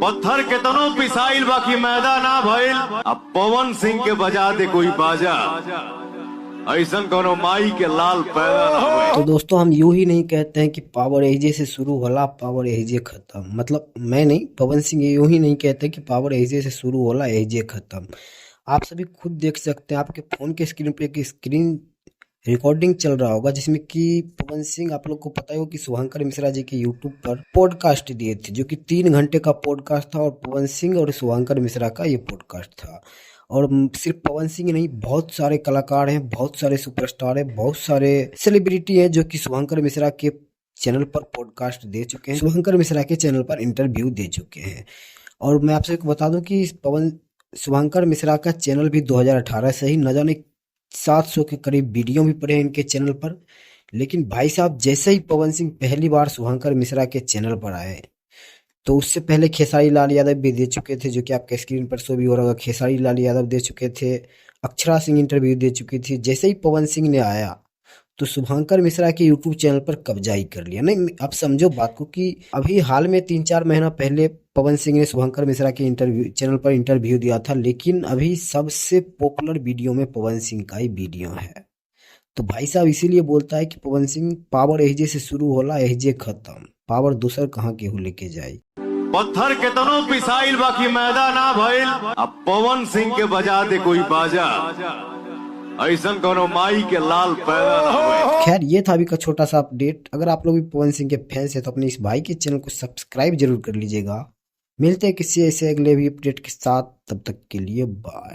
पत्थर के तनो पिसाइल बाकी मैदा ना भइल। अब पवन सिंह के बजा दे कोई बाजा, ऐसन कोनो माई के लाल पैदा ना हुए। तो दोस्तों हम यूं ही नहीं कहते हैं कि पावर एजे से शुरू होला पावर एजे खत्म, मतलब मैं नहीं, पवन सिंह यूं ही नहीं कहते कि पावर एजे से शुरू होला एजे खत्म। आप सभी खुद देख सकते हैं, आपके फोन के स्क्रीन पे एक स्क्रीन रिकॉर्डिंग चल रहा होगा जिसमें कि पवन सिंह, आप लोग को पता हो कि शुभंकर मिश्रा जी के यूट्यूब पर पॉडकास्ट दिए थे, जो कि 3 घंटे का पॉडकास्ट था और पवन सिंह और शुभंकर मिश्रा का ये पॉडकास्ट था। और सिर्फ पवन सिंह नहीं, बहुत सारे कलाकार हैं, बहुत सारे सुपरस्टार हैं, बहुत सारे सेलिब्रिटी हैं जो कि शुभंकर मिश्रा के चैनल पर पॉडकास्ट दे चुके हैं, शुभंकर मिश्रा के चैनल पर इंटरव्यू दे चुके हैं। और मैं आपसे बता दूं कि शुभंकर मिश्रा का चैनल भी 2018 से ही न जाने 700 के करीब वीडियो भी पड़े हैं इनके चैनल पर। लेकिन भाई साहब, जैसे ही पवन सिंह पहली बार शुभंकर मिश्रा के चैनल पर आए, तो उससे पहले खेसारी लाल यादव भी दे चुके थे, जो कि आपके स्क्रीन पर शो भी हो रहा होगा। खेसारी लाल यादव दे चुके थे, अक्षरा सिंह इंटरव्यू दे चुकी थी। जैसे ही पवन सिंह ने आया तो शुभंकर मिश्रा के यूट्यूब चैनल पर कब्जा ही कर लिया। नहीं, आप समझो बात को कि अभी हाल में 3-4 महीना पहले पवन सिंह ने शुभंकर मिश्रा के चैनल पर इंटरव्यू दिया था, लेकिन अभी सबसे पॉपुलर वीडियो में पवन सिंह का ही वीडियो है। तो भाई साहब इसीलिए बोलता है कि पवन सिंह पावर एजे से शुरू होला एजे खत्म, पावर दूसर कहाँ केहू लेके जाए। पत्थर के तनो पिसाइल बाकी मैदा ना भइल। अब पवन सिंह के बजा दे कोई बाजा, ऐसन कोनो माई के लाल पैदा ना हुए। खैर, ये था अभी का छोटा सा अपडेट। अगर आप लोग भी पवन सिंह के फैंस हैं तो अपने इस भाई के चैनल को सब्सक्राइब जरूर कर लीजिएगा। मिलते हैं किसी ऐसे अगले भी अपडेट के साथ, तब तक के लिए बाय।